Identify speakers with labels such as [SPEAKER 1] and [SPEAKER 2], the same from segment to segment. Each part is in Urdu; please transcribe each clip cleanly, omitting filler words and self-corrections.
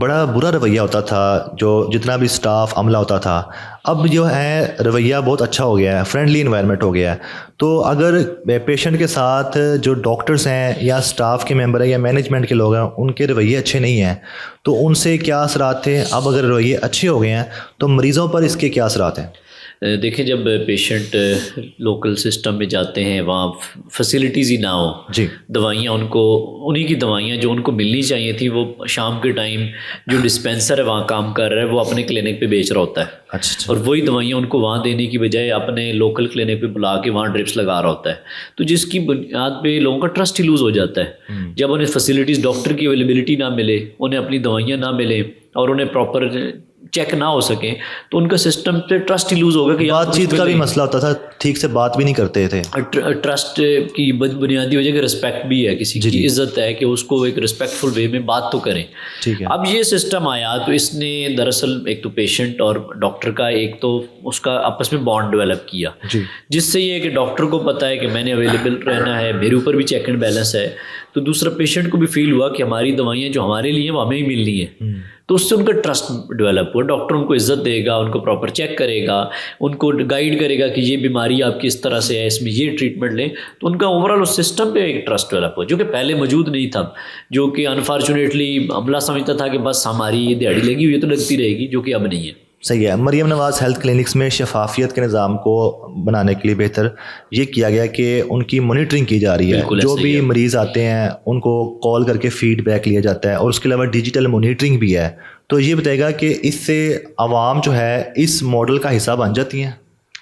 [SPEAKER 1] بڑا برا رویہ ہوتا تھا جو جتنا بھی سٹاف عملہ ہوتا تھا. اب جو ہے رویہ بہت اچھا ہو گیا ہے, فرینڈلی انوائرمنٹ ہو گیا ہے. تو اگر پیشنٹ کے ساتھ جو ڈاکٹرز ہیں یا سٹاف کے ممبر ہیں یا مینجمنٹ کے لوگ ہیں ان کے رویے اچھے نہیں ہیں تو ان سے کیا اثرات تھے؟ اب اگر رویے اچھے ہو گئے ہیں تو مریضوں پر اس کے کیا اثرات ہیں؟
[SPEAKER 2] دیکھیں جب پیشنٹ لوکل سسٹم میں جاتے ہیں وہاں فیسلٹیز ہی نہ ہو,
[SPEAKER 1] جی,
[SPEAKER 2] دوائیاں ان کو انہی کی دوائیاں جو ان کو ملنی چاہیے تھی وہ شام کے ٹائم جو ڈسپینسر ہے وہاں کام کر رہا ہے وہ اپنے کلینک پہ بیچ رہا ہوتا ہے.
[SPEAKER 1] اچھا,
[SPEAKER 2] اور وہی دوائیاں ان کو وہاں دینے کی بجائے اپنے لوکل کلینک پہ بلا کے وہاں ڈرپس لگا رہا ہوتا ہے. تو جس کی بنیاد پہ لوگوں کا ٹرسٹ ہی لوز ہو جاتا ہے. جب انہیں فیسلٹیز ڈاکٹر کی اویلیبلٹی نہ ملے, انہیں اپنی دوائیاں نہ ملیں اور انہیں پراپر چیک نہ ہو سکیں تو ان کا سسٹم پہ ٹرسٹ ہی لوز ہوگا. کہ
[SPEAKER 1] بات چیت کا بھی مسئلہ ہوتا تھا, ٹھیک سے بات بھی نہیں کرتے تھے.
[SPEAKER 2] ٹرسٹ کی بنیادی وجہ کہ رسپیکٹ بھی ہے, کسی کی عزت ہے کہ اس کو ایک رسپیکٹفل وے میں بات تو کریں.
[SPEAKER 1] ٹھیک ہے.
[SPEAKER 2] اب یہ سسٹم آیا تو اس نے دراصل ایک تو پیشنٹ اور ڈاکٹر کا ایک تو اس کا آپس میں بانڈ ڈیولپ کیا, جس سے یہ ہے کہ ڈاکٹر کو پتہ ہے کہ میں نے اویلیبل رہنا ہے, میرے اوپر بھی چیک اینڈ بیلنس ہے. تو دوسرا پیشنٹ کو بھی فیل ہوا کہ ہماری دوائیاں جو ہمارے لیے ہیں وہ ہمیں ہی ملنی ہیں. تو اس سے ان کا ٹرسٹ ڈیولپ ہوا. ڈاکٹر ان کو عزت دے گا, ان کو پراپر چیک کرے گا, ان کو گائیڈ کرے گا کہ یہ بیماری آپ کی اس طرح سے ہے, اس میں یہ ٹریٹمنٹ لیں. تو ان کا اوور آل اس سسٹم پہ ایک ٹرسٹ ڈیولپ ہوا جو کہ پہلے موجود نہیں تھا, جو کہ انفارچونیٹلی عملہ سمجھتا تھا کہ بس ہماری یہ دیہڑی لگی ہوئی ہے تو لگتی رہے گی, جو کہ اب نہیں ہے.
[SPEAKER 1] صحیح ہے. مریم نواز ہیلتھ کلینکس میں شفافیت کے نظام کو بنانے کے لیے بہتر یہ کیا گیا کہ ان کی مانیٹرنگ کی جا رہی ہے. جو بھی مریض آتے ہیں ان کو کال کر کے فیڈ بیک لیا جاتا ہے اور اس کے علاوہ ڈیجیٹل مانیٹرنگ بھی ہے. تو یہ بتائے گا کہ اس سے عوام جو ہے اس ماڈل کا حصہ بن جاتی ہیں.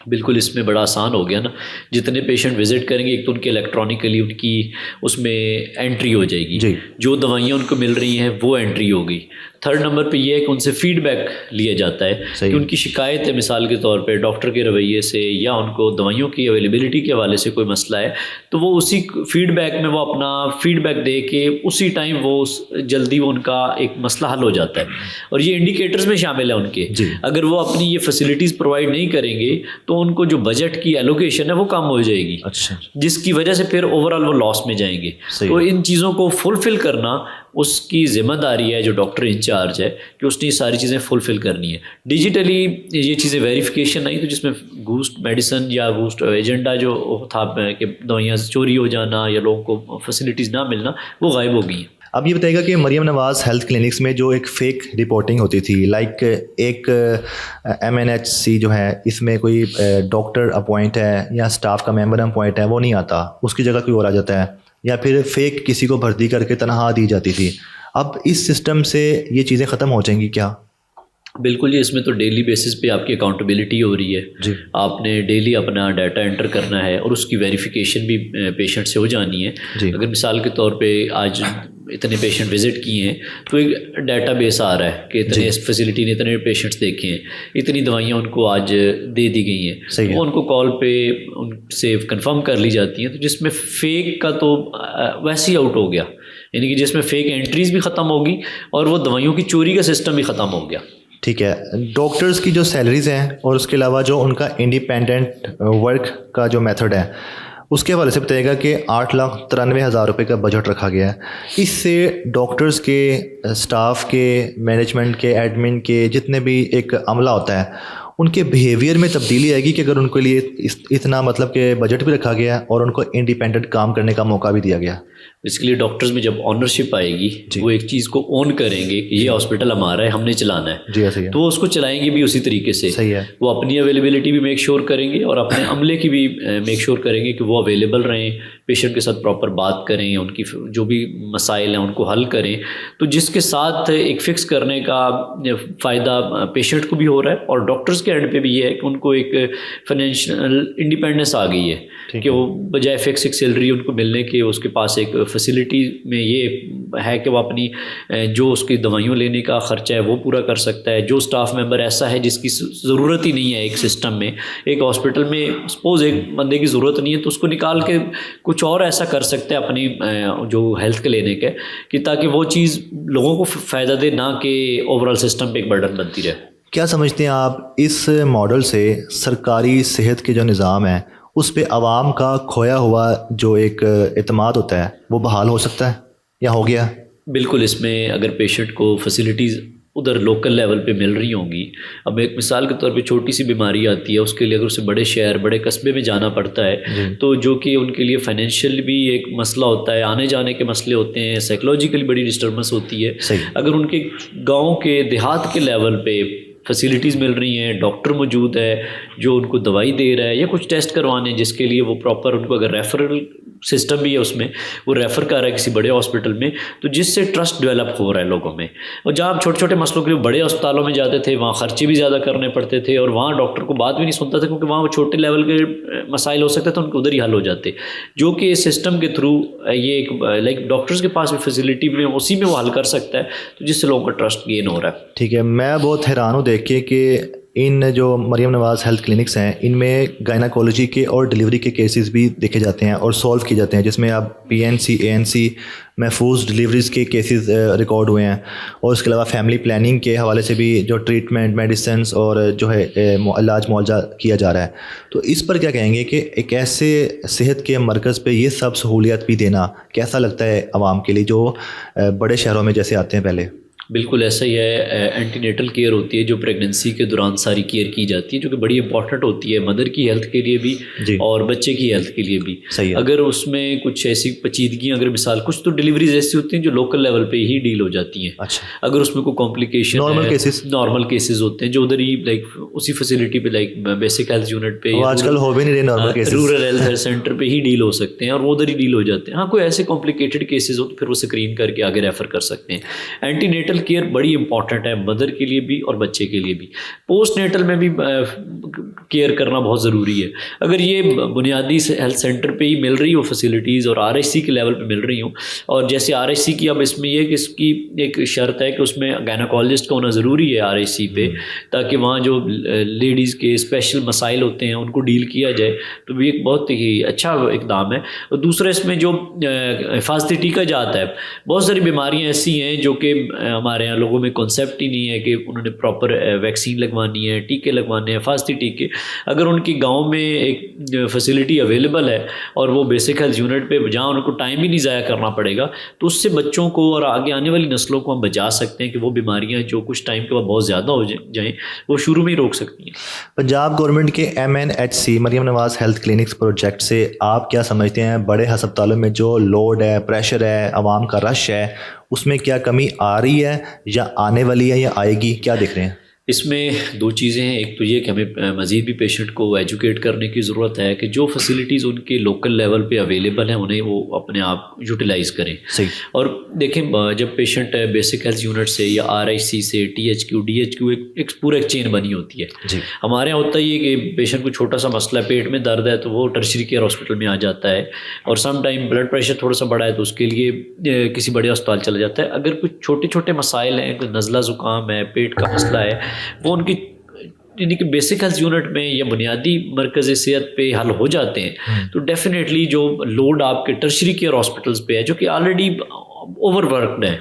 [SPEAKER 2] بالکل, اس میں بڑا آسان ہو گیا نا. جتنے پیشنٹ وزٹ کریں گے ایک تو ان کے الیکٹرانکلی ان کی اس میں انٹری ہو جائے گی, جو دوائیاں ان کو مل رہی ہیں وہ انٹری ہوگی. تھرڈ نمبر پہ یہ ہے کہ ان سے فیڈ بیک لیا جاتا ہے کہ ان کی شکایت ہے مثال کے طور پہ ڈاکٹر کے رویے سے یا ان کو دوائیوں کی اویلیبلٹی کے حوالے سے کوئی مسئلہ ہے تو وہ اسی فیڈ بیک میں وہ اپنا فیڈ بیک دے کے اسی ٹائم وہ جلدی وہ ان کا ایک مسئلہ حل ہو جاتا ہے. اور یہ انڈیکیٹرز میں شامل ہے ان کے. اگر وہ اپنی یہ فیسلٹیز پرووائڈ نہیں کریں گے تو ان کو جو بجٹ کی ایلوکیشن ہے وہ کم ہو جائے گی, جس کی وجہ سے پھر اوور آل وہ لاس میں جائیں گے. تو ان چیزوں کو فلفل کرنا اس کی ذمہ داری ہے جو ڈاکٹر انچارج ہے کہ اس نے یہ ساری چیزیں فلفل کرنی ہے. ڈیجیٹلی یہ چیزیں ویریفیکیشن نہیں تو جس میں گھوسٹ میڈیسن یا گھوسٹ ایجنڈا جو تھا کہ دوائیاں چوری ہو جانا یا لوگوں کو فیسلٹیز نہ ملنا وہ غائب ہو گئی ہیں.
[SPEAKER 1] اب یہ بتائے گا کہ مریم نواز ہیلتھ کلینکس میں جو ایک فیک رپورٹنگ ہوتی تھی, لائک ایک MNHC جو ہے اس میں کوئی ڈاکٹر اپوائنٹ ہے یا اسٹاف کا ممبر اپوائنٹ ہے وہ نہیں آتا, اس کی جگہ کوئی اور آ جاتا ہے, یا پھر فیک کسی کو بھرتی کر کے تنخواہ دی جاتی تھی. اب اس سسٹم سے یہ چیزیں ختم ہو جائیں گی کیا؟
[SPEAKER 2] بالکل جی, اس میں تو ڈیلی بیسس پہ آپ کی اکاؤنٹیبلٹی ہو رہی ہے. آپ نے ڈیلی اپنا ڈیٹا انٹر کرنا ہے اور اس کی ویریفیکیشن بھی پیشنٹ سے ہو جانی ہے. اگر مثال کے طور پہ آج اتنے پیشنٹ وزٹ کیے ہیں تو ایک ڈیٹا بیس آ رہا ہے کہ اتنے فیسلٹی نے اتنے پیشنٹس دیکھے ہیں, اتنی دوائیاں ان کو آج دے دی گئی ہیں, وہ ان کو کال پہ ان سے کنفرم کر لی جاتی ہیں. تو جس میں فیک کا تو ویسے ہی آؤٹ ہو گیا, یعنی کہ جس میں فیک انٹریز بھی ختم ہوگی اور وہ دوائیوں کی چوری کا سسٹم بھی ختم ہو گیا.
[SPEAKER 1] ٹھیک ہے. ڈاکٹرز کی جو سیلریز ہیں اور اس کے علاوہ جو ان کا انڈیپینڈنٹ ورک کا جو میتھڈ ہے اس کے حوالے سے بتائے گا کہ 8,93,000 روپے کا بجٹ رکھا گیا ہے. اس سے ڈاکٹرز کے, اسٹاف کے, مینجمنٹ کے, ایڈمن کے جتنے بھی ایک عملہ ہوتا ہے ان کے بیہیویئر میں تبدیلی آئے گی کہ اگر ان کے لیے اتنا مطلب کہ بجٹ بھی رکھا گیا اور ان کو انڈیپینڈنٹ کام کرنے کا موقع بھی دیا گیا.
[SPEAKER 2] اس کے لیے ڈاکٹرز میں جب آنرشپ آئے گی وہ ایک چیز کو اون کریں گے کہ یہ ہاسپٹل ہمارا ہے, ہم نے چلانا ہے, تو وہ اس کو چلائیں گے بھی اسی طریقے سے. وہ اپنی اویلیبلٹی بھی میک شور کریں گے اور اپنے عملے کی بھی میک شور کریں گے کہ وہ اویلیبل رہیں, پیشنٹ کے ساتھ پراپر بات کریں, ان کی جو بھی مسائل ہیں ان کو حل کریں. تو جس کے ساتھ ایک فکس کرنے کا فائدہ پیشنٹ کو بھی ہو رہا ہے اور ڈاکٹرز کے اینڈ پہ بھی یہ ہے کہ ان کو ایک فائنینشیل انڈیپینڈنس آ گئی ہے کہ وہ بجائے فکس ایک سیلری ان کو ملنے کے اس کے پاس ایک فیسلٹی میں یہ ہے کہ وہ اپنی جو اس کی دوائیوں لینے کا خرچہ ہے وہ پورا کر سکتا ہے. جو اسٹاف ممبر ایسا ہے جس کی ضرورت ہی نہیں ہے ایک سسٹم میں, ایک ہاسپٹل میں سپوز ایک بندے کی ضرورت نہیں ہے تو اس کو نکال کے کچھ اور ایسا کر سکتے ہیں اپنی جو ہیلتھ کلینک ہے کہ تاکہ وہ چیز لوگوں کو فائدہ دے, نہ کہ اوور آل سسٹم پہ ایک برڈن بنتی رہے.
[SPEAKER 1] کیا سمجھتے ہیں آپ اس ماڈل سے سرکاری صحت کے جو نظام ہے اس پہ عوام کا کھویا ہوا جو ایک اعتماد ہوتا ہے وہ بحال ہو سکتا ہے یا ہو گیا؟
[SPEAKER 2] بالکل اس میں اگر پیشنٹ کو فیسلٹیز ادھر لوکل لیول پہ مل رہی ہوں گی. اب ایک مثال کے طور پہ چھوٹی سی بیماری آتی ہے, اس کے لیے اگر اسے بڑے شہر بڑے قصبے میں جانا پڑتا ہے تو جو کہ ان کے لیے فائنینشیل بھی ایک مسئلہ ہوتا ہے, آنے جانے کے مسئلے ہوتے ہیں, سائیکولوجیکلی بڑی ڈسٹربنس ہوتی ہے. اگر ان کے گاؤں کے دیہات کے لیول پہ فیسلٹیز مل رہی ہیں, ڈاکٹر موجود ہے جو ان کو دوائی دے رہا ہے یا کچھ ٹیسٹ کروانے جس کے لیے وہ پراپر ان کو اگر ریفرل سسٹم بھی ہے اس میں وہ ریفر کر رہا ہے کسی بڑے ہاسپٹل میں, تو جس سے ٹرسٹ ڈیولپ ہو رہا ہے لوگوں میں. اور جہاں آپ چھوٹے چھوٹے مسئلوں کے لیے بڑے اسپتالوں میں جاتے تھے وہاں خرچے بھی زیادہ کرنے پڑتے تھے اور وہاں ڈاکٹر کو بات بھی نہیں سنتا تھا کیونکہ وہاں وہ چھوٹے لیول کے مسائل ہو سکتے تھے ان کو ادھر ہی حل ہو جاتے, جو کہ اس سسٹم کے تھرو یہ ایک لائک ڈاکٹرز کے پاس بھی فیسلٹی میں اسی میں وہ حل کر سکتا ہے, تو جس سے لوگوں کا ٹرسٹ گین ہو رہا ہے.
[SPEAKER 1] ٹھیک ہے, میں بہت حیران ہوں دیکھ کے کہ ان جو مریم نواز ہیلتھ کلینکس ہیں ان میں گائناکولوجی کے اور ڈلیوری کے کیسز بھی دیکھے جاتے ہیں اور سولو کیے جاتے ہیں, جس میں اب PNC ANC محفوظ ڈلیوریز کے کیسز ریکارڈ ہوئے ہیں, اور اس کے علاوہ فیملی پلاننگ کے حوالے سے بھی جو ٹریٹمنٹ میڈیسنس اور جو ہے علاج معالجہ کیا جا رہا ہے. تو اس پر کیا کہیں گے کہ ایک ایسے صحت کے مرکز پہ یہ سب سہولیات بھی دینا کیسا لگتا ہے عوام کے لیے جو بڑے شہروں میں جیسے آتے ہیں پہلے؟
[SPEAKER 2] بالکل ایسا ہی ہے. اینٹی نیٹل کیئر ہوتی ہے جو پریگننسی کے دوران ساری کیئر کی جاتی ہے, جو کہ بڑی امپورٹنٹ ہوتی ہے مدر کی ہیلتھ کے لیے بھی اور بچے کی ہیلتھ کے لیے بھی. اگر اس میں کچھ ایسی پیچیدگیاں اگر مثال کچھ تو ڈلیوریز ایسی ہوتی ہیں جو لوکل لیول پہ ہی ڈیل ہو جاتی ہیں. اگر اس میں کوئی کمپلیکیشن نارمل کیسز ہوتے ہیں جو ادھر ہی لائک اسی فیسلٹی پہ لائک بیسک ہیلتھ یونٹ پہ
[SPEAKER 1] آج کل ہو بھی نہیں رہے normal cases,
[SPEAKER 2] rural health centre پہ ہی ڈیل ہو سکتے ہیں اور وہ ادھر ہی ڈیل ہو جاتے ہیں. ہاں کوئی ایسے کمپلیکیٹڈ کیسز ہو تو پھر وہ اسکرین کر کے آگے ریفر کر سکتے ہیں. اینٹی نیٹل کیئر بڑی امپورٹنٹ ہے مدر کے لیے بھی اور بچے کے لیے بھی. پوسٹ نیٹل میں بھی کیئر کرنا بہت ضروری ہے. اگر یہ بنیادی ہیلتھ سینٹر پہ ہی مل رہی ہو فیسلٹیز اور RHC کے لیول پہ مل رہی ہوں, اور جیسے RHC کی اب اس میں یہ کہ اس کی ایک شرط ہے کہ اس میں گائناکالوجسٹ کا ہونا ضروری ہے RHC پہ, تاکہ وہاں جو لیڈیز کے اسپیشل مسائل ہوتے ہیں ان کو ڈیل کیا جائے, تو یہ ایک بہت ہی اچھا اقدام ہے. اور دوسرا اس میں جو حفاظتی ٹیکہ جاتا ہے, بہت ساری بیماریاں ایسی ہیں جو کہ ہمارے یہاں لوگوں میں کنسیپٹ ہی نہیں ہے کہ انہوں نے پراپر ویکسین لگوانی ہے, ٹیکے لگوانے ہیں, حفاظتی ٹیکے. اگر ان کی گاؤں میں ایک فیسلٹی اویلیبل ہے اور وہ بیسک ہیلتھ یونٹ پہ جہاں ان کو ٹائم ہی نہیں ضائع کرنا پڑے گا, تو اس سے بچوں کو اور آگے آنے والی نسلوں کو ہم بچا سکتے ہیں کہ وہ بیماریاں جو کچھ ٹائم کے بعد بہت زیادہ ہو جائیں وہ شروع میں ہی روک سکتی ہیں.
[SPEAKER 1] پنجاب گورنمنٹ کے MNHC Maryam Nawaz health clinics project سے آپ کیا سمجھتے ہیں بڑے ہسپتالوں میں جو لوڈ ہے, پریشر ہے, عوام کا رش ہے, اس میں کیا کمی آ رہی ہے یا آنے والی ہے یا آئے گی, کیا دیکھ رہے ہیں؟
[SPEAKER 2] اس میں دو چیزیں ہیں. ایک تو یہ کہ ہمیں مزید بھی پیشنٹ کو ایجوکیٹ کرنے کی ضرورت ہے کہ جو فیسلٹیز ان کے لوکل لیول پہ اویلیبل ہیں انہیں وہ اپنے آپ یوٹیلائز کریں. اور دیکھیں جب پیشنٹ بیسک ہیلتھ یونٹ سے یا RHC سے THQ DHQ ایک پورا ایک چین بنی ہوتی ہے. ہمارے یہاں ہوتا ہی ہے کہ پیشنٹ کو چھوٹا سا مسئلہ ہے, پیٹ میں درد ہے, تو وہ ٹرشری کیئر ہاسپٹل میں آ جاتا ہے, اور سم ٹائم بلڈ پریشر تھوڑا سا بڑا ہے تو اس کے لیے کسی بڑے اسپتال چلا جاتا ہے. اگر کچھ چھوٹے چھوٹے مسائل ہیں, کوئی نزلہ زکام ہے, پیٹ کا مسئلہ ہے, وہ ان کی یعنی کہ بیسک ہیلتھ یونٹ میں یا بنیادی مرکز صحت پہ حل ہو جاتے ہیں, تو ڈیفینیٹلی جو لوڈ آپ کے ٹرشری کیئر ہاسپٹلس پہ ہے جو کہ آلریڈی اوور ورکڈ ہیں,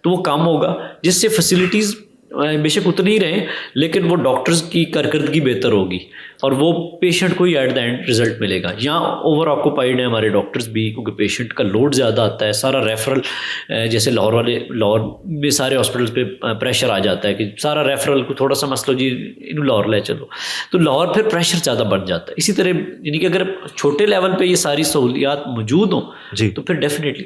[SPEAKER 2] تو وہ کم ہوگا, جس سے فیسلٹیز بے شک اتنی ہی رہیں لیکن وہ ڈاکٹرز کی کارکردگی بہتر ہوگی اور وہ پیشنٹ کو ہی ایٹ دا اینڈ رزلٹ ملے گا. یہاں اوور آکوپائڈ ہیں ہمارے ڈاکٹرز بھی کیونکہ پیشنٹ کا لوڈ زیادہ آتا ہے. سارا ریفرل جیسے لاہور میں سارے ہاسپٹلس پہ پریشر آ جاتا ہے کہ سارا ریفرل کو تھوڑا سا مسئلہ جی انہوں لاہور لے چلو, تو لاہور پھر پریشر زیادہ بڑھ جاتا ہے. اسی طرح یعنی کہ اگر چھوٹے لیول پہ یہ ساری سہولیات موجود ہوں تو پھر ڈیفینیٹلی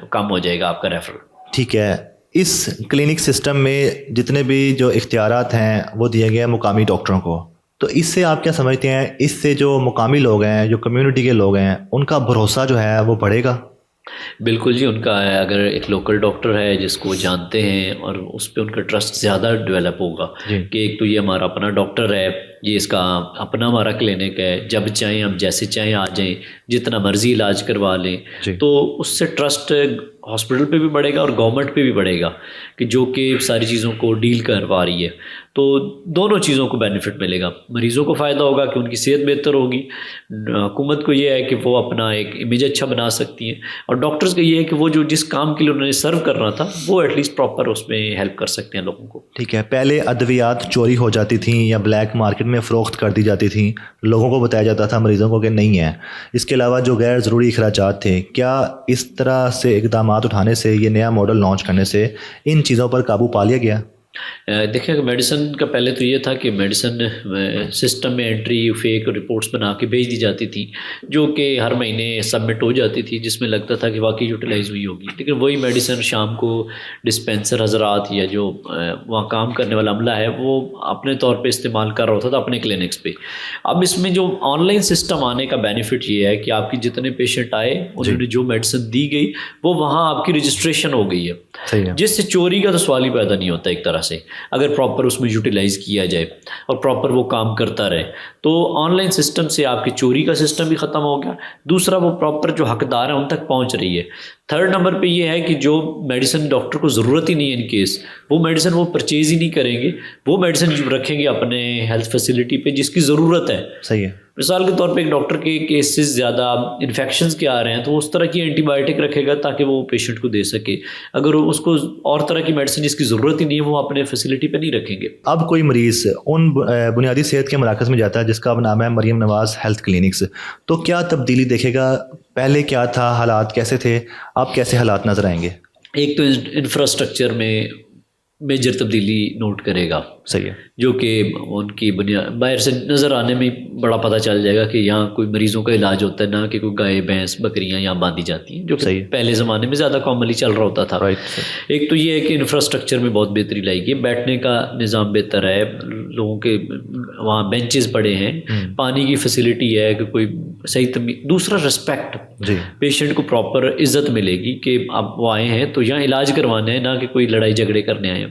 [SPEAKER 2] کم ہو جائے گا آپ کا ریفرل.
[SPEAKER 1] ٹھیک ہے, اس کلینک سسٹم میں جتنے بھی جو اختیارات ہیں وہ دیے گئے ہیں مقامی ڈاکٹروں کو, تو اس سے آپ کیا سمجھتے ہیں اس سے جو مقامی لوگ ہیں, جو کمیونٹی کے لوگ ہیں, ان کا بھروسہ جو ہے وہ بڑھے گا؟
[SPEAKER 2] بالکل جی, ان کا ہے اگر ایک لوکل ڈاکٹر ہے جس کو جانتے ہیں اور اس پہ ان کا ٹرسٹ زیادہ ڈیولپ ہوگا کہ ایک تو یہ ہمارا اپنا ڈاکٹر ہے, یہ اس کا اپنا ہمارا کلینک ہے, جب چاہیں ہم جیسے چاہیں آ جائیں, جتنا مرضی علاج کروا لیں, تو اس سے ٹرسٹ ہاسپٹل پہ بھی بڑھے گا اور گورنمنٹ پہ بھی بڑھے گا کہ جو کہ ساری چیزوں کو ڈیل کروا رہی ہے. تو دونوں چیزوں کو بینیفٹ ملے گا, مریضوں کو فائدہ ہوگا کہ ان کی صحت بہتر ہوگی, حکومت کو یہ ہے کہ وہ اپنا ایک امیج اچھا بنا سکتی ہیں, اور ڈاکٹرز کا یہ ہے کہ وہ جو جس کام کے لیے انہوں نے سرو کرنا تھا وہ ایٹ لیسٹ پراپر اس میں ہیلپ کر سکتے ہیں لوگوں کو.
[SPEAKER 1] ٹھیک ہے, پہلے ادویات چوری ہو جاتی تھیں یا بلیک مارکیٹ میں فروخت کر دی جاتی تھیں, لوگوں کو بتایا جاتا تھا مریضوں کو کہ نہیں ہے. اس کے علاوہ جو غیر ضروری اخراجات تھے, کیا اس طرح سے اقدامات اقدامات اٹھانے سے, یہ نیا ماڈل لانچ کرنے سے ان چیزوں پر قابو پا لیا گیا؟
[SPEAKER 2] دیکھیں کہ میڈیسن کا پہلے تو یہ تھا کہ میڈیسن سسٹم میں انٹری فیک رپورٹس بنا کے بھیج دی جاتی تھی, جو کہ ہر مہینے سبمٹ ہو جاتی تھی, جس میں لگتا تھا کہ واقعی یوٹیلائز ہوئی ہوگی. لیکن وہی میڈیسن شام کو ڈسپینسر حضرات یا جو وہاں کام کرنے والا عملہ ہے وہ اپنے طور پہ استعمال کر رہا ہوتا تھا اپنے کلینکس پہ. اب اس میں جو آن لائن سسٹم آنے کا بینیفٹ یہ ہے کہ آپ کی جتنے پیشنٹ آئے انہوں نے جو میڈیسن دی گئی وہ وہاں آپ کی رجسٹریشن ہو گئی ہے, جس سے چوری کا تو سوال ہی پیدا نہیں ہوتا ایک طرح سے, اگر پراپر اس میں یوٹیلائز کیا جائے اور پراپر وہ کام کرتا رہے. تو آن لائن سسٹم سے آپ کی چوری کا سسٹم بھی ختم ہو گیا. دوسرا وہ پراپر جو حقدار ہیں ان تک پہنچ رہی ہے. تھرڈ نمبر پہ یہ ہے کہ جو میڈیسن ڈاکٹر کو ضرورت ہی نہیں ہے ان کیس, وہ میڈیسن وہ پرچیز ہی نہیں کریں گے, وہ میڈیسن رکھیں گے اپنے ہیلتھ فیسلٹی پہ جس کی ضرورت ہے.
[SPEAKER 1] صحیح ہے.
[SPEAKER 2] مثال کے طور پہ ایک ڈاکٹر کے کیسز زیادہ انفیکشنز کے آ رہے ہیں تو اس طرح کی اینٹی بایوٹک رکھے گا تاکہ وہ پیشنٹ کو دے سکے. اگر اس کو اور طرح کی میڈیسن جس کی ضرورت ہی نہیں ہے وہ اپنے فیسلٹی پہ نہیں رکھیں گے.
[SPEAKER 1] اب کوئی مریض ان بنیادی صحت کے مراکز میں جاتا ہے جس کا نام ہے مریم نواز ہیلتھ کلینکس, تو کیا تبدیلی دیکھے گا؟ پہلے کیا تھا, حالات کیسے تھے, اب کیسے حالات نظر آئیں گے؟
[SPEAKER 2] ایک تو انفراسٹرکچر میں میجر تبدیلی نوٹ کرے گا.
[SPEAKER 1] صحیح ہے.
[SPEAKER 2] جو کہ ان کی بنیاد باہر سے نظر آنے میں بڑا پتہ چل جائے گا کہ یہاں کوئی مریضوں کا علاج ہوتا ہے, نہ کہ کوئی گائے بھینس بکریاں یہاں باندھی جاتی ہیں, جو کہ پہلے زمانے میں زیادہ کامنلی چل رہا ہوتا تھا. ایک تو یہ ہے کہ انفراسٹرکچر میں بہت بہتری لائی گئی, بیٹھنے کا نظام بہتر ہے, لوگوں کے وہاں بینچز پڑے ہیں, پانی کی فیسلٹی ہے کہ کوئی صحیح دوسرا رسپیکٹ, پیشنٹ کو پراپر عزت ملے گی کہ اب وہ آئے ہیں تو یہاں علاج کروانا ہے, نہ کہ کوئی لڑائی جھگڑے کرنے آئے ہیں.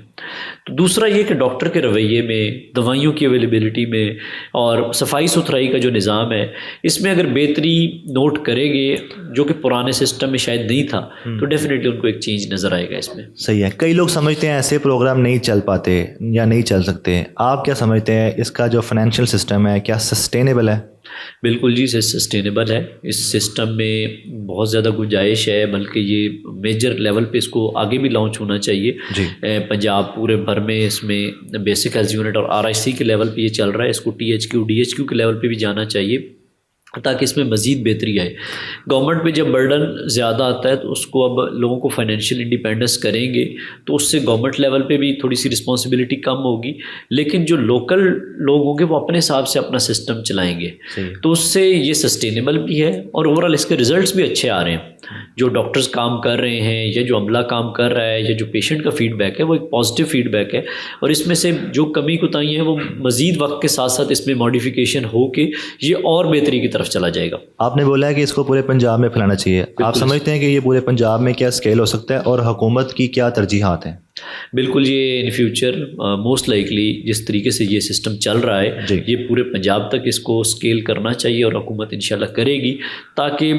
[SPEAKER 2] تو دوسرا یہ کہ ڈاکٹر کے رویے میں, دوائیوں کی اویلیبلٹی میں اور صفائی ستھرائی کا جو نظام ہے اس میں اگر بہتری نوٹ کریں گے, جو کہ پرانے سسٹم میں شاید نہیں تھا, تو ڈیفینیٹلی ان کو ایک چینج نظر آئے گا اس میں.
[SPEAKER 1] صحیح ہے. کئی لوگ سمجھتے ہیں ایسے پروگرام نہیں چل پاتے یا نہیں چل سکتے, آپ کیا سمجھتے ہیں اس کا جو فائنینشیل سسٹم ہے کیا سسٹینیبل ہے؟
[SPEAKER 2] بالکل جی, سسٹینیبل ہے. اس سسٹم میں بہت زیادہ گنجائش ہے, بلکہ یہ میجر لیول پہ اس کو آگے بھی لانچ ہونا چاہیے. پنجاب پورے بھر میں اس میں بیسک ہیلتھ یونٹ اور RIC کے لیول پہ یہ چل رہا ہے, اس کو THQ DHQ کے لیول پہ بھی جانا چاہیے تاکہ اس میں مزید بہتری آئے. گورنمنٹ پہ جب برڈن زیادہ آتا ہے تو اس کو اب لوگوں کو فائنینشیل انڈیپینڈنس کریں گے تو اس سے گورنمنٹ لیول پہ بھی تھوڑی سی رسپانسبلٹی کم ہوگی, لیکن جو لوکل لوگ ہوں گے وہ اپنے حساب سے اپنا سسٹم چلائیں گے. تو اس سے یہ سسٹینیبل بھی ہے اور اوورآل اس کے ریزلٹس بھی اچھے آ رہے ہیں. جو ڈاکٹرز کام کر رہے ہیں یا جو عملہ کام کر رہا ہے یا جو پیشنٹ کا فیڈ بیک ہے وہ ایک پازیٹیو فیڈ بیک ہے, اور اس میں سے جو کمی کوتاہی ہیں وہ مزید وقت کے ساتھ ساتھ اس میں ماڈیفیکیشن ہو کے یہ اور بہتری کی طرف چلا جائے گا.
[SPEAKER 1] آپ نے بولا ہے کہ اس کو پورے پنجاب میں پھیلانا چاہیے, آپ سمجھتے ہیں کہ یہ پورے پنجاب میں کیا اسکیل ہو سکتا ہے اور حکومت کی کیا ترجیحات ہیں؟
[SPEAKER 2] بالکل, یہ ان فیوچر موسٹ لائکلی جس طریقے سے یہ سسٹم چل رہا ہے یہ پورے پنجاب تک اس کو اسکیل کرنا چاہیے اور حکومت انشاءاللہ کرے گی, تاکہ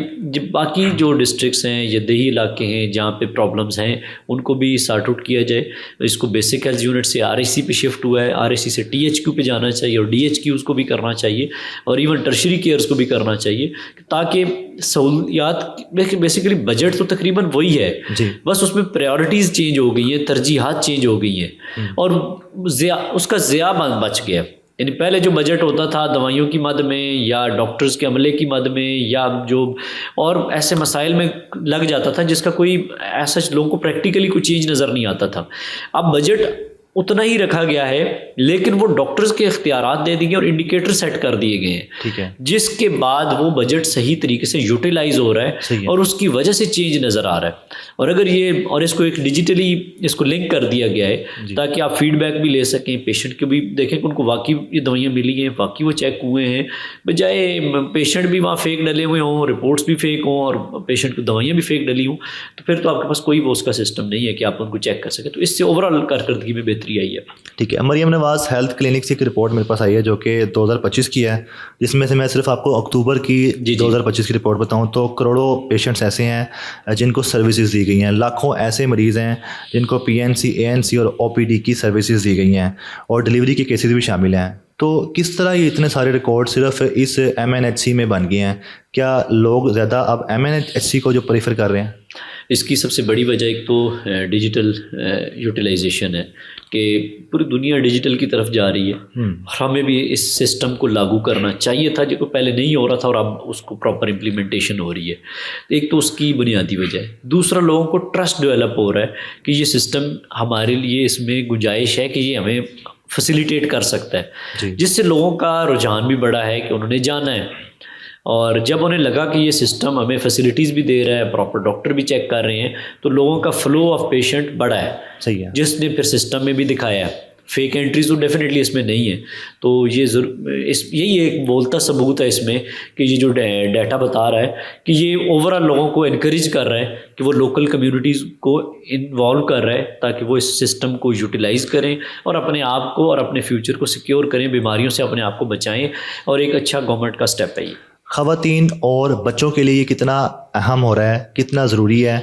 [SPEAKER 2] باقی جو ڈسٹرکٹس ہیں یا دیہی علاقے ہیں جہاں پہ پرابلمس ہیں ان کو بھی سارٹ آؤٹ کیا جائے. اس کو بیسک ہیلتھ یونٹ سے RIC پہ شفٹ ہوا ہے, RIC سے THQ پہ جانا چاہیے اور DHQ اس کو بھی کرنا چاہیے, اور ایون ٹرشری کیئرس کو بھی کرنا چاہیے, تاکہ سہولیات بیسیکلی بجٹ تو تقریباً وہی ہے, بس اس میں پریارٹیز چینج ہو گئی ہیں, ترجیحات چینج ہو گئی ہیں اور اس کا ضیاع بچ گیا. یعنی پہلے جو بجٹ ہوتا تھا دوائیوں کی مد میں یا ڈاکٹرز کے عملے کی مد میں یا جو اور ایسے مسائل میں لگ جاتا تھا جس کا کوئی ایسا لوگوں کو پریکٹیکلی کوئی چینج نظر نہیں آتا تھا. اب بجٹ اتنا ہی رکھا گیا ہے لیکن وہ ڈاکٹرز کے اختیارات دے دیے اور انڈیکیٹر سیٹ کر دیے گئے ہیں, ٹھیک ہے, جس کے بعد وہ بجٹ صحیح طریقے سے یوٹیلائز ہو رہا ہے اور اس کی وجہ سے چینج نظر آ رہا ہے. اور اگر یہ اور اس کو ایک ڈیجیٹلی اس کو لنک کر دیا گیا ہے تاکہ آپ فیڈ بیک بھی لے سکیں, پیشنٹ کے بھی دیکھیں کہ ان کو واقعی یہ دوائیاں ملی ہیں, واقعی وہ چیک ہوئے ہیں, بجائے پیشنٹ بھی وہاں فیک ڈلے ہوئے ہوں, رپورٹس بھی فیک ہوں اور پیشنٹ کو دوائیاں بھی فیک ڈلی ہوں, تو پھر تو آپ کے پاس کوئی وہ اس کا سسٹم نہیں ہے کہ آپ ان کو چیک کر سکیں. تو اس سے اوورآل کارکردگی میں بہتری آئی ہے.
[SPEAKER 1] ٹھیک ہے. مریم نواز ہیلتھ کلینک سے ایک رپورٹ میرے پاس آئی ہے جو کہ 2025 کی ہے, جس میں سے میں صرف آپ کو اکتوبر کی 2025 کی رپورٹ بتاؤں تو کروڑوں پیشنٹس ایسے ہیں جن کو سروسز دی گئی ہیں, لاکھوں ایسے مریض ہیں جن کو PNC ANC اور OPD کی سروسز دی گئی ہیں, اور ڈلیوری کے کیسز بھی شامل ہیں. تو کس طرح یہ اتنے سارے ریکارڈ صرف اس MNHC میں بن گئے ہیں؟ کیا لوگ زیادہ اب MNHC کو جو پریفر کر رہے ہیں؟
[SPEAKER 2] اس کی سب سے بڑی وجہ ایک تو ڈیجیٹل یوٹیلائزیشن ہے کہ پوری دنیا ڈیجیٹل کی طرف جا رہی ہے، ہمیں بھی اس سسٹم کو لاگو کرنا چاہیے تھا، جو پہلے نہیں ہو رہا تھا اور اب اس کو پراپر امپلیمنٹیشن ہو رہی ہے. ایک تو اس کی بنیادی وجہ ہے. دوسرا لوگوں کو ٹرسٹ ڈیولپ ہو رہا ہے کہ یہ سسٹم ہمارے لیے اس میں گنجائش ہے کہ یہ ہمیں فیسیلیٹیٹ کر سکتا ہے، جس سے لوگوں کا رجحان بھی بڑا ہے کہ انہوں نے جانا ہے. اور جب انہیں لگا کہ یہ سسٹم ہمیں فیسیلیٹیز بھی دے رہا ہے، پراپر ڈاکٹر بھی چیک کر رہے ہیں، تو لوگوں کا فلو آف پیشنٹ بڑا ہے.
[SPEAKER 1] صحیح ہے.
[SPEAKER 2] جس نے پھر سسٹم میں بھی دکھایا ہے. فیک انٹریز تو ڈیفینیٹلی اس میں نہیں ہے. تو یہ یہی ایک بولتا ثبوت ہے اس میں کہ یہ جو ڈیٹا بتا رہا ہے کہ یہ اوور آل لوگوں کو انکریج کر رہا ہے کہ وہ لوکل کمیونٹیز کو انوالو کر رہا ہے تاکہ وہ اس سسٹم کو یوٹیلائز کریں اور اپنے آپ کو اور اپنے فیوچر کو سیکیور کریں، بیماریوں سے اپنے آپ کو بچائیں. اور ایک اچھا گورنمنٹ کا سٹیپ ہے یہ.
[SPEAKER 1] خواتین اور بچوں کے لیے یہ کتنا اہم ہو رہا ہے، کتنا ضروری ہے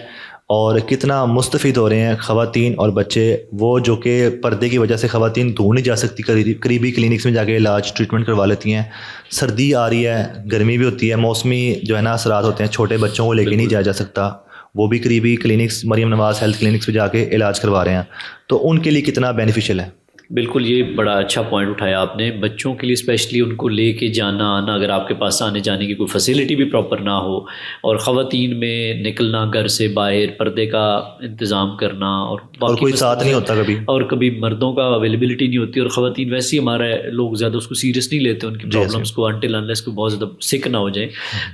[SPEAKER 1] اور کتنا مستفید ہو رہے ہیں خواتین اور بچے، وہ جو کہ پردے کی وجہ سے خواتین دور نہیں جا سکتی، قریبی کلینکس میں جا کے علاج ٹریٹمنٹ کروا لیتی ہیں. سردی آ رہی ہے، گرمی بھی ہوتی ہے، موسمی جو ہے نا اثرات ہوتے ہیں، چھوٹے بچوں کو لے کے نہیں جایا جا سکتا، وہ بھی قریبی clinics Maryam Nawaz health clinics پہ جا کے علاج کروا رہے ہیں. تو ان کے لیے کتنا بینیفیشیل ہے.
[SPEAKER 2] بالکل، یہ بڑا اچھا پوائنٹ اٹھایا آپ نے. بچوں کے لیے اسپیشلی ان کو لے کے جانا آنا، اگر آپ کے پاس آنے جانے کی کوئی فیسیلٹی بھی پراپر نہ ہو، اور خواتین میں نکلنا گھر سے باہر، پردے کا انتظام کرنا، اور
[SPEAKER 1] کوئی ساتھ نہیں ہوتا کبھی،
[SPEAKER 2] اور کبھی مردوں کا اویلیبلٹی نہیں ہوتی، اور خواتین ویسے ہی ہمارے لوگ زیادہ اس کو سیریس نہیں لیتے ان کی پرابلمس کو، انٹل انلیس کو بہت زیادہ سک نہ ہو جائیں.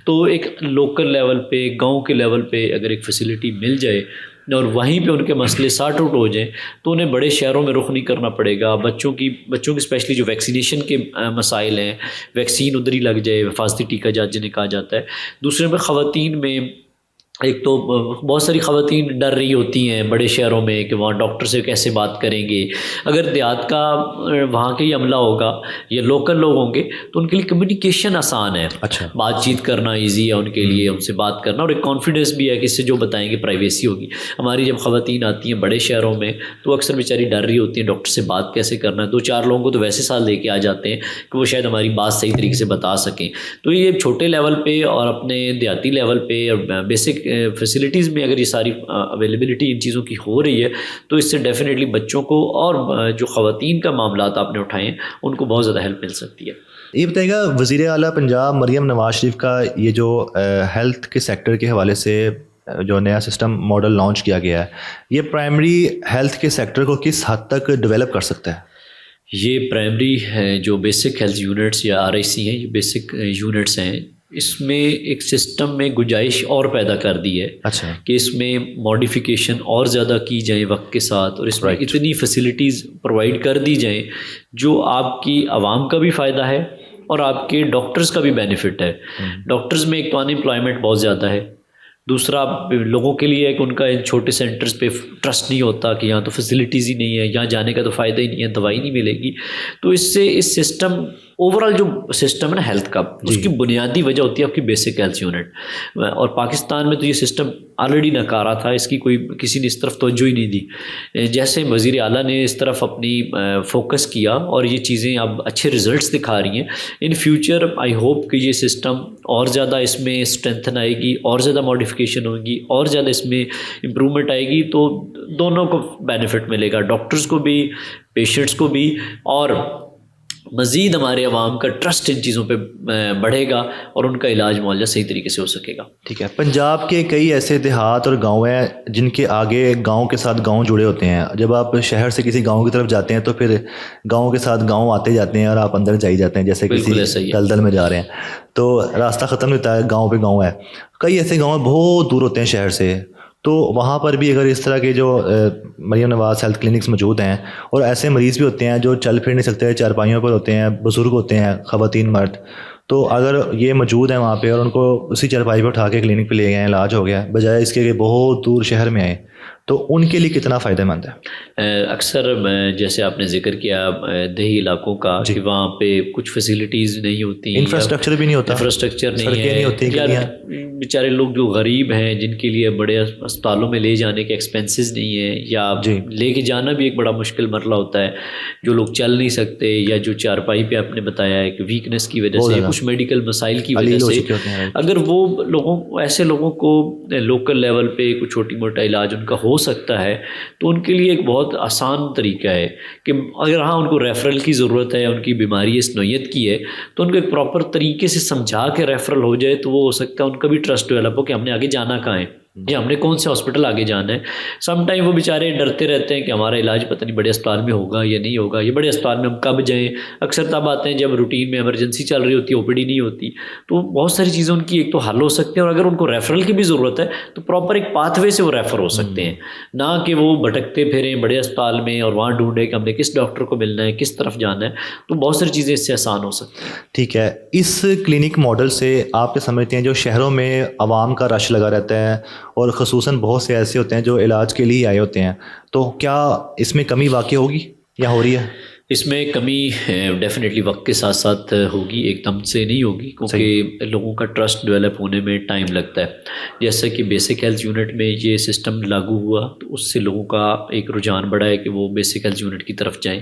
[SPEAKER 2] تو ایک لوکل لیول پہ، گاؤں کے لیول پہ اگر ایک فیسیلٹی مل جائے اور وہیں پہ ان کے مسئلے سارٹ آؤٹ ہو جائیں، تو انہیں بڑے شہروں میں رخ نہیں کرنا پڑے گا. بچوں کی اسپیشلی جو ویکسینیشن کے مسائل ہیں، ویکسین ادھر ہی لگ جائے، حفاظتی ٹیکہ جات جنہیں کہا جاتا ہے. دوسرے میں خواتین میں ایک تو بہت ساری خواتین ڈر رہی ہوتی ہیں بڑے شہروں میں کہ وہاں ڈاکٹر سے کیسے بات کریں گے. اگر دیہات کا وہاں کے ہی عملہ ہوگا یا لوکل لوگ ہوں گے تو ان کے لیے کمیونیکیشن آسان ہے.
[SPEAKER 1] اچھا،
[SPEAKER 2] بات چیت کرنا ایزی ہے ان کے لیے، ان سے بات کرنا، اور ایک کانفیڈنس بھی ہے کہ اس سے جو بتائیں گے پرائیویسی ہوگی. ہماری جب خواتین آتی ہیں بڑے شہروں میں تو اکثر بیچاری ڈر رہی ہوتی ہیں ڈاکٹر سے بات کیسے کرنا ہے. 2-4 لوگوں کو تو ویسے ساتھ لے کے آ جاتے ہیں کہ وہ شاید ہماری بات صحیح طریقے سے بتا سکیں. تو یہ چھوٹے لیول پہ اور اپنے دیہاتی لیول پہ اور بیسک فیسلٹیز میں اگر یہ ساری اویلیبلٹی ان چیزوں کی ہو رہی ہے تو اس سے ڈیفینیٹلی بچوں کو اور جو خواتین کا معاملات آپ نے اٹھائے ہیں ان کو بہت زیادہ ہیلپ مل سکتی ہے.
[SPEAKER 1] یہ بتائیے گا، وزیر اعلیٰ پنجاب مریم نواز شریف کا یہ جو ہیلتھ کے سیکٹر کے حوالے سے جو نیا سسٹم ماڈل لانچ کیا گیا ہے، یہ پرائمری ہیلتھ کے سیکٹر کو کس حد تک ڈیولپ کر سکتا ہے؟
[SPEAKER 2] یہ پرائمری جو بیسک ہیلتھ یونٹس یا RIC ہیں، یہ بیسک یونٹس ہیں. اس میں ایک سسٹم میں گنجائش اور پیدا کر دی ہے.
[SPEAKER 1] اچھا،
[SPEAKER 2] کہ اس میں ماڈیفیکیشن اور زیادہ کی جائیں وقت کے ساتھ، اور اس میں اتنی فیسلٹیز پرووائڈ کر دی جائیں جو آپ کی عوام کا بھی فائدہ ہے اور آپ کے ڈاکٹرز کا بھی بینیفٹ ہے. ڈاکٹرز میں ایک تو انمپلائمنٹ بہت زیادہ ہے، دوسرا لوگوں کے لیے کہ ان کا ان چھوٹے سینٹرز پہ ٹرسٹ نہیں ہوتا کہ یہاں تو فیسلٹیز ہی نہیں ہے، یہاں جانے کا تو فائدہ ہی نہیں ہے، دوائی نہیں ملے گی. تو اس سے اس سسٹم اوور آل جو سسٹم ہے نا ہیلتھ کا، اس کی بنیادی وجہ ہوتی ہے آپ کی بیسک ہیلتھ یونٹ. اور پاکستان میں تو یہ سسٹم آلریڈی ناکارہ تھا، اس کی کسی نے اس طرف توجہ ہی نہیں دی. جیسے وزیر اعلیٰ نے اس طرف اپنی فوکس کیا اور یہ چیزیں اب اچھے ریزلٹس دکھا رہی ہیں. ان فیوچر آئی ہوپ کہ یہ سسٹم اور زیادہ اس میں اسٹرینتھن آئے گی، اور زیادہ ماڈیفیکیشن ہوگی، اور زیادہ اس میں امپرومنٹ آئے گی، تو دونوں کو بینیفٹ ملے گا، ڈاکٹرز کو بھی، پیشنٹس کو بھی، اور مزید ہمارے عوام کا ٹرسٹ ان چیزوں پہ بڑھے گا اور ان کا علاج معالجہ صحیح طریقے سے ہو سکے گا.
[SPEAKER 1] ٹھیک ہے. پنجاب کے کئی ایسے دیہات اور گاؤں ہیں جن کے آگے گاؤں کے ساتھ گاؤں جڑے ہوتے ہیں. جب آپ شہر سے کسی گاؤں کی طرف جاتے ہیں تو پھر گاؤں کے ساتھ گاؤں آتے جاتے ہیں اور آپ اندر جائی جاتے ہیں جیسے کسی دلدل میں جا رہے ہیں تو راستہ ختم نہیں ہوتا ہے، گاؤں پہ گاؤں ہے. کئی ایسے گاؤں بہت دور ہوتے ہیں شہر سے، تو وہاں پر بھی اگر اس طرح کے جو مریم نواز ہیلتھ کلینکس موجود ہیں، اور ایسے مریض بھی ہوتے ہیں جو چل پھر نہیں سکتے، چارپائیوں پر ہوتے ہیں، بزرگ ہوتے ہیں، خواتین مرد، تو اگر یہ موجود ہیں وہاں پہ اور ان کو اسی چارپائی پہ اٹھا کے کلینک پہ لے گئے ہیں، علاج ہو گیا، بجائے اس کے کہ بہت دور شہر میں آئے، تو ان کے لیے کتنا فائدہ مند ہے؟
[SPEAKER 2] اکثر جیسے آپ نے ذکر کیا دیہی علاقوں کا کہ وہاں پہ کچھ فیسلٹیز نہیں ہوتی،
[SPEAKER 1] انفراسٹرکچر بھی نہیں ہوتا،
[SPEAKER 2] انفراسٹرکچر نہیں ہے، بیچارے لوگ جو غریب ہیں جن کے لیے بڑے اسپتالوں میں لے جانے کے ایکسپینسز نہیں ہیں، یا لے کے جانا بھی ایک بڑا مشکل مرحلہ ہوتا ہے. جو لوگ چل نہیں سکتے یا جو چارپائی پہ آپ نے بتایا ہے کہ ویکنس کی وجہ سے، کچھ میڈیکل مسائل کی وجہ سے، اگر وہ لوگوں ایسے لوگوں کو لوکل لیول پہ کوئی چھوٹی موٹا علاج ان کا ہو ہو سکتا ہے تو ان کے لیے ایک بہت آسان طریقہ ہے کہ اگر ہاں ان کو ریفرل کی ضرورت ہے، ان کی بیماری اس نوعیت کی ہے، تو ان کو ایک پراپر طریقے سے سمجھا کے ریفرل ہو جائے تو وہ ہو سکتا ہے ان کا بھی ٹرسٹ ڈیولپ ہو کہ ہم نے آگے جانا کہاں ہے یا ہم نے کون سے ہاسپٹل آگے جانا ہے. سم ٹائم وہ بیچارے ڈرتے رہتے ہیں کہ ہمارا علاج پتہ نہیں بڑے اسپتال میں ہوگا یا نہیں ہوگا، یہ بڑے اسپتال میں ہم کب جائیں. اکثر تب آتے ہیں جب روٹین میں ایمرجنسی چل رہی ہوتی ہے، او پی ڈی نہیں ہوتی. تو بہت ساری چیزیں ان کی ایک تو حل ہو سکتی ہیں، اور اگر ان کو ریفرل کی بھی ضرورت ہے تو پراپر ایک پاتھ وے سے وہ ریفر ہو سکتے ہیں، نہ کہ وہ بھٹکتے پھریں بڑے اسپتال میں اور وہاں ڈھونڈیں کہ ہم نے کس ڈاکٹر کو ملنا ہے، کس طرف جانا ہے. تو بہت ساری چیزیں اس سے آسان ہو سکتی ہیں.
[SPEAKER 1] ٹھیک ہے، اس کلینک ماڈل سے آپ کیا سمجھتے ہیں جو شہروں میں عوام کا رش لگا رہتا ہے اور خصوصاً بہت سے ایسے ہوتے ہیں جو علاج کے لیے آئے ہوتے ہیں، تو کیا اس میں کمی واقع ہوگی یا ہو رہی ہے؟
[SPEAKER 2] اس میں کمی ڈیفینیٹلی وقت کے ساتھ ساتھ ہوگی، ایک دم سے نہیں ہوگی، کیونکہ لوگوں کا ٹرسٹ ڈیولپ ہونے میں ٹائم لگتا ہے. جیسا کہ بیسک ہیلتھ یونٹ میں یہ سسٹم لاگو ہوا تو اس سے لوگوں کا ایک رجحان بڑھا ہے کہ وہ بیسک ہیلتھ یونٹ کی طرف جائیں.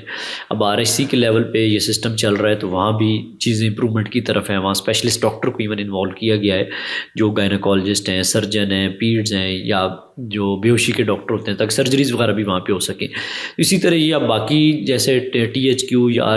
[SPEAKER 2] اب آر ایچ سی کے لیول پہ یہ سسٹم چل رہا ہے تو وہاں بھی چیزیں امپرومنٹ کی طرف ہیں. وہاں اسپیشلسٹ ڈاکٹر کو ایون انوالو کیا گیا ہے، جو گائنیکالوجسٹ ہیں، سرجن ہیں، پیڈز ہیں، یا جو بے ہوشی کے ڈاکٹر ہوتے ہیں تاکہ سرجریز وغیرہ بھی وہاں پہ ہو سکیں. اسی طرح یہ اب باقی جیسے ٹی ایچ کیو یا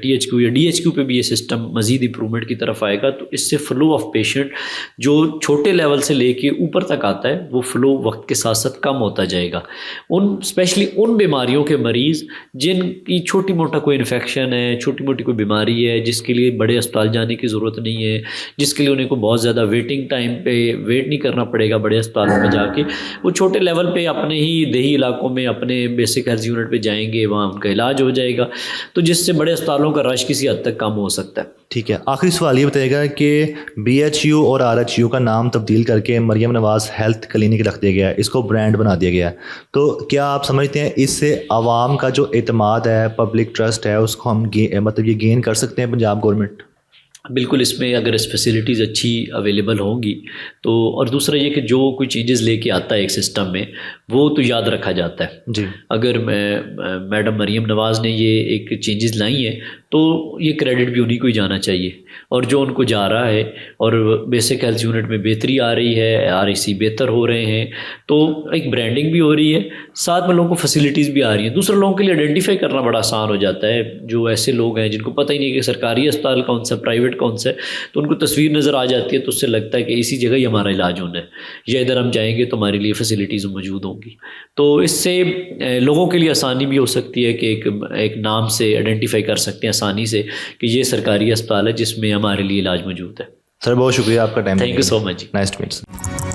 [SPEAKER 2] ٹی ایچ کیو یا ڈی ایچ کیو پہ بھی یہ سسٹم مزید امپرومنٹ کی طرف آئے گا، تو اس سے فلو آف پیشنٹ جو چھوٹے لیول سے لے کے اوپر تک آتا ہے وہ فلو وقت کے ساتھ ساتھ کم ہوتا جائے گا. اسپیشلی ان بیماریوں کے مریض جن کی چھوٹی موٹا کوئی انفیکشن ہے، چھوٹی موٹی کوئی بیماری ہے جس کے لیے بڑے اسپتال جانے کی ضرورت نہیں ہے، جس کے لیے انہیں کو بہت زیادہ ویٹنگ ٹائم پہ ویٹ نہیں کرنا پڑے گا بڑے اسپتالوں میں جا کے، وہ چھوٹے لیول پہ اپنے ہی دیہی علاقوں میں اپنے بیسک ہیلتھ یونٹ پہ جائیں گے، وہاں ان کا علاج ہو جائے گا، تو جس سے بڑے اسپتالوں کا رش کسی حد تک کم ہو سکتا ہے.
[SPEAKER 1] ٹھیک ہے، آخری سوال یہ بتائیے گا کہ بی ایچ یو اور آر ایچ یو کا نام تبدیل کر کے مریم نواز ہیلتھ کلینک رکھ دیا گیا ہے، اس کو برانڈ بنا دیا گیا ہے، تو کیا آپ سمجھتے ہیں اس سے عوام کا جو اعتماد ہے، پبلک ٹرسٹ ہے، اس کو ہم مطلب یہ گین کر سکتے ہیں پنجاب گورنمنٹ؟
[SPEAKER 2] بالکل، اس میں اگر فیسلٹیز اچھی اویلیبل ہوں گی تو، اور دوسرا یہ کہ جو کوئی چینجز لے کے آتا ہے ایک سسٹم میں وہ تو یاد رکھا جاتا ہے.
[SPEAKER 1] جی،
[SPEAKER 2] اگر میڈم مریم نواز نے یہ ایک چینجز لائی ہیں تو یہ کریڈٹ بھی انہیں کو ہی جانا چاہیے، اور جو ان کو جا رہا ہے اور بیسک ہیلتھ یونٹ میں بہتری آ رہی ہے، آر ای سی بہتر ہو رہے ہیں، تو ایک برانڈنگ بھی ہو رہی ہے، ساتھ میں لوگوں کو فیسلٹیز بھی آ رہی ہیں. دوسرے لوگوں کے لیے آئیڈینٹیفائی کرنا بڑا آسان ہو جاتا ہے، جو ایسے لوگ ہیں جن کو پتہ ہی نہیں کہ سرکاری اسپتال کون سا پرائیویٹ کون سا ہے، تو ان کو تصویر نظر آ جاتی ہے تو اس سے لگتا ہے کہ اسی جگہ ہی ہمارا علاج ہونا ہے، یا ادھر ہم جائیں گے تو ہمارے لیے فیسلٹیز موجود ہوں گی. تو اس سے لوگوں کے لیے آسانی بھی ہو سکتی ہے کہ ایک نام سے آئیڈینٹیفائی کر سکتے ہیں آسانی سے کہ یہ سرکاری اسپتال ہے جس میں ہمارے لیے علاج موجود ہے.
[SPEAKER 1] سر بہت شکریہ آپ کا time.
[SPEAKER 2] Thank you so much.
[SPEAKER 1] Nice to meat.